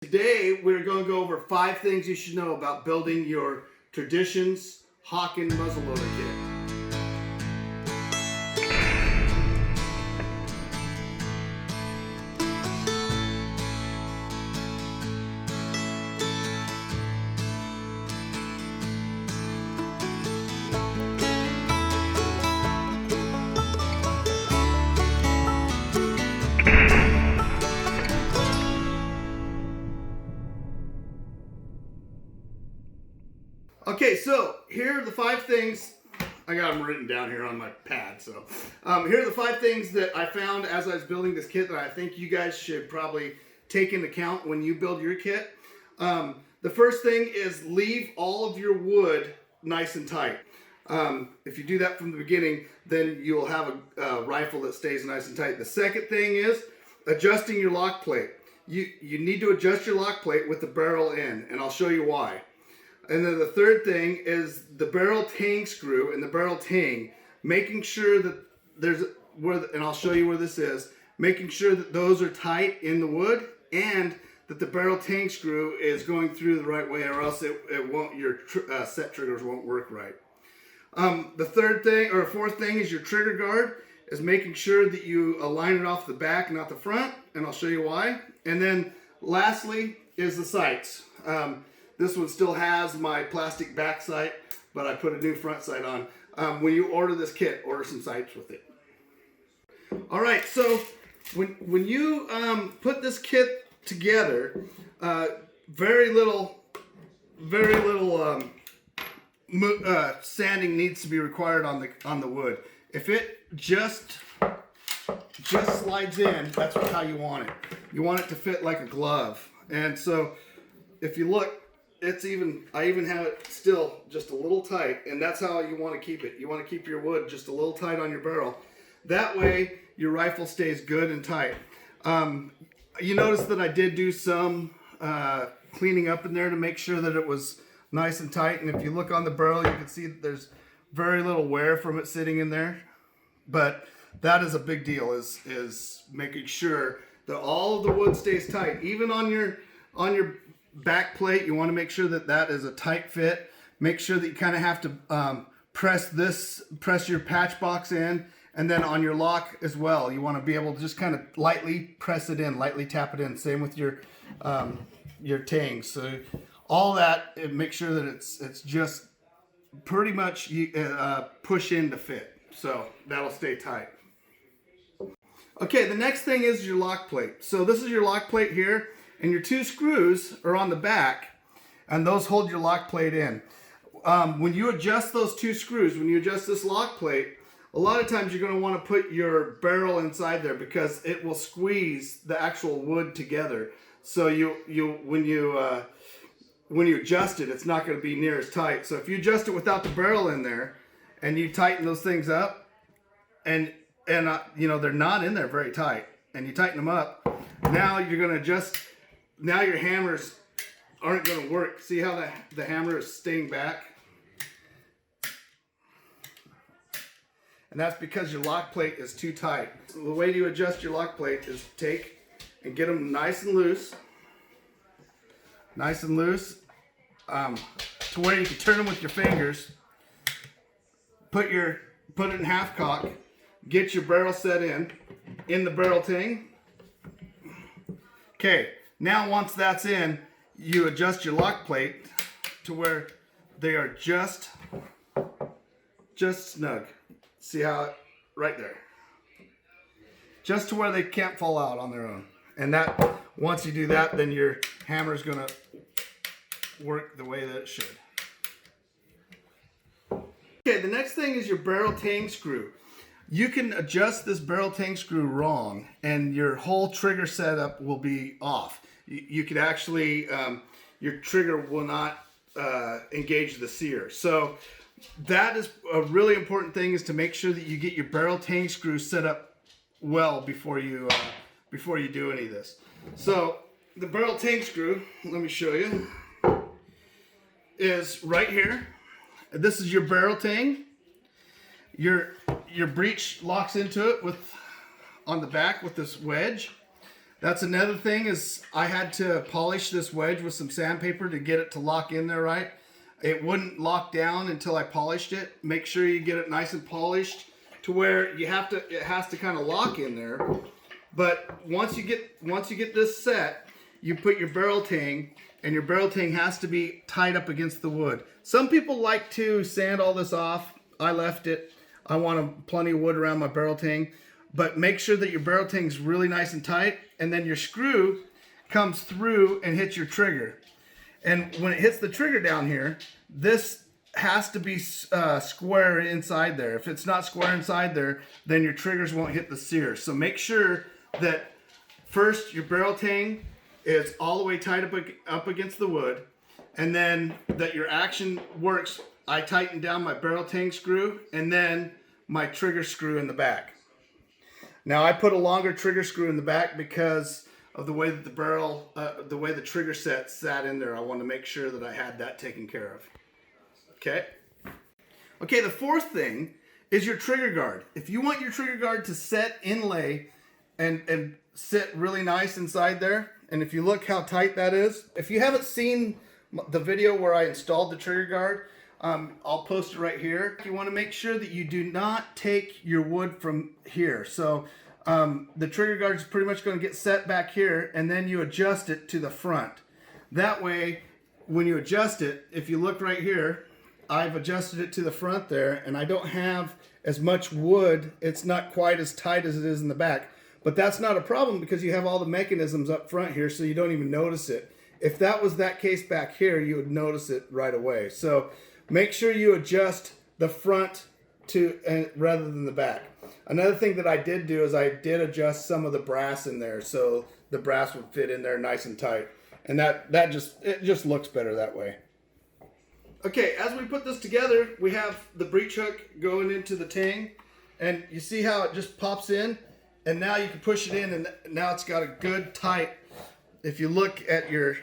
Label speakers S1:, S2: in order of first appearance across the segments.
S1: Today we're going to go over 5 things you should know about building your Traditions Hawken Muzzleloader kit. Okay, so here are the 5 things. I got them written down here on my pad. So here are the 5 things that I found as I was building this kit that I think you guys should probably take into account when you build your kit. The first thing is leave all of your wood nice and tight. If you do that from the beginning, then you'll have a rifle that stays nice and tight. The second thing is adjusting your lock plate. You need to adjust your lock plate with the barrel in, and I'll show you why. And then the third thing is the barrel tang screw and the barrel tang, making sure that and I'll show you where this is, making sure that those are tight in the wood and that the barrel tang screw is going through the right way, or else it won't, your set triggers won't work right. The fourth thing is your trigger guard, is making sure that you align it off the back, not the front, and I'll show you why. And then lastly is the sights. This one still has my plastic back sight, but I put a new front sight on. When you order this kit, order some sights with it. All right, so when you put this kit together, very little sanding needs to be required on the wood. If it just slides in, that's how you want it. You want it to fit like a glove. And so if you look, I even have it still just a little tight, and that's how you want to keep it. You want to keep your wood just a little tight on your barrel. That way your rifle stays good and tight. You notice that I did do some cleaning up in there to make sure that it was nice and tight, and if you look on the barrel, you can see that there's very little wear from it sitting in there. But that is a big deal, is making sure that all of the wood stays tight. Even on your back plate, you want to make sure that is a tight fit. Make sure that you kind of have to press your patch box in, and then on your lock as well, you want to be able to just kind of lightly press it in, lightly tap it in. Same with your tangs. So all that, make sure that it's just pretty much push in to fit. So that'll stay tight. Okay, the next thing is your lock plate. So this is your lock plate here, and your 2 screws are on the back, and those hold your lock plate in. When you adjust those 2 screws, when you adjust this lock plate, a lot of times you're going to want to put your barrel inside there because it will squeeze the actual wood together. So when you adjust it, it's not going to be near as tight. So if you adjust it without the barrel in there, and you tighten those things up, and they're not in there very tight, and you tighten them up, now you're going to adjust. Now your hammers aren't going to work. See how the hammer is staying back? And that's because your lock plate is too tight. So the way to adjust your lock plate is take and get them nice and loose. Nice and loose. To where you can turn them with your fingers. Put it in half cock. Get your barrel set in the barrel tang. Okay. Now once that's in, you adjust your lock plate to where they are just snug. See how right there. Just to where they can't fall out on their own. And that, once you do that, then your hammer is going to work the way that it should. Okay, the next thing is your barrel tang screw. You can adjust this barrel tang screw wrong, and your whole trigger setup will be off. You could actually, your trigger will not engage the sear. So that is a really important thing, is to make sure that you get your barrel tang screw set up well before you do any of this. So the barrel tang screw, let me show you, is right here. This is your barrel tang. Your breech locks into it on the back with this wedge. That's another thing, is I had to polish this wedge with some sandpaper to get it to lock in there right. It wouldn't lock down until I polished it. Make sure you get it nice and polished to where it has to kind of lock in there. But once you get this set, you put your barrel tang, and your barrel tang has to be tied up against the wood. Some people like to sand all this off. I left it. I want plenty of wood around my barrel tang. But make sure that your barrel tang's really nice and tight, and then your screw comes through and hits your trigger. And when it hits the trigger down here, this has to be square inside there. If it's not square inside there, then your triggers won't hit the sear. So make sure that first your barrel tang is all the way tied up against the wood, and then that your action works. I tighten down my barrel tang screw and then my trigger screw in the back. Now I put a longer trigger screw in the back because of the way that the barrel, the way the trigger set sat in there. I want to make sure that I had that taken care of. Okay. Okay, the fourth thing is your trigger guard. If you want your trigger guard to set inlay and sit really nice inside there, and if you look how tight that is, if you haven't seen the video where I installed the trigger guard, I'll post it right here. You want to make sure that you do not take your wood from here. So the trigger guard is pretty much going to get set back here, and then you adjust it to the front. That way, when you adjust it, if you look right here, I've adjusted it to the front there, and I don't have as much wood. It's not quite as tight as it is in the back. But that's not a problem because you have all the mechanisms up front here, so you don't even notice it. If that was that case back here, you would notice it right away. So make sure you adjust the front rather than the back. Another thing that I did do is I did adjust some of the brass in there, so the brass would fit in there nice and tight. And it just looks better that way. Okay, as we put this together, we have the breech hook going into the tang, and you see how it just pops in, and now you can push it in, and now it's got a good tight. If you look at your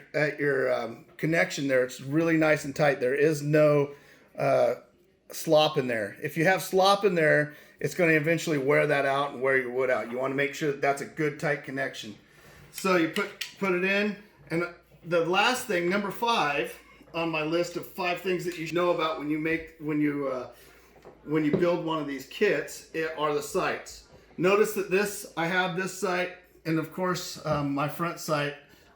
S1: connection there, it's really nice and tight. There is no slop in there. If you have slop in there, it's going to eventually wear that out and wear your wood out. You want to make sure that that's a good tight connection. So you put it in, and the last thing, number 5 on my list of 5 things that you should know about when you build one of these kits are the sights. Notice that I have this sight, and of course my front sight,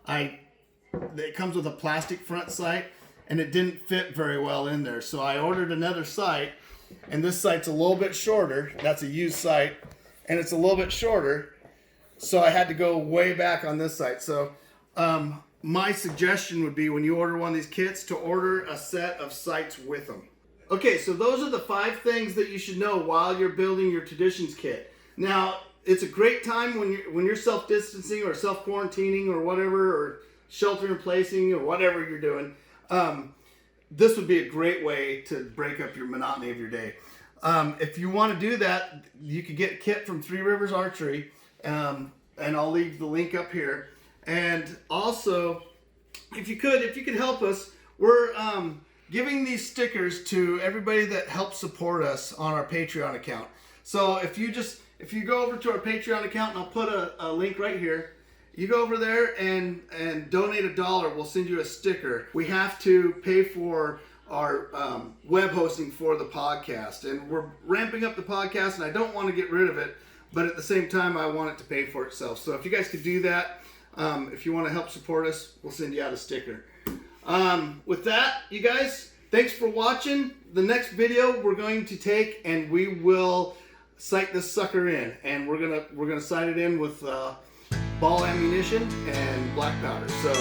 S1: it comes with a plastic front sight, and it didn't fit very well in there. So I ordered another sight, and this sight's a little bit shorter. That's a used sight, and it's a little bit shorter. So I had to go way back on this sight. So my suggestion would be, when you order one of these kits, to order a set of sights with them. Okay, so those are the 5 things that you should know while you're building your Traditions kit. Now, it's a great time when you're self-distancing or self-quarantining or whatever, or shelter-in-placing or whatever you're doing. This would be a great way to break up your monotony of your day. If you want to do that, you could get a kit from 3 Rivers Archery, and I'll leave the link up here. And also, if you could help us, we're giving these stickers to everybody that helps support us on our Patreon account. So if you go over to our Patreon account, and I'll put a link right here, you go over there and donate $1, we'll send you a sticker. We have to pay for our web hosting for the podcast, and we're ramping up the podcast, and I don't want to get rid of it, but at the same time I want it to pay for itself. So if you guys could do that, if you want to help support us, we'll send you out a sticker. With that, you guys, thanks for watching. The next video we're going to take, and we will sight this sucker in, and we're gonna sight it in with ball ammunition and black powder. So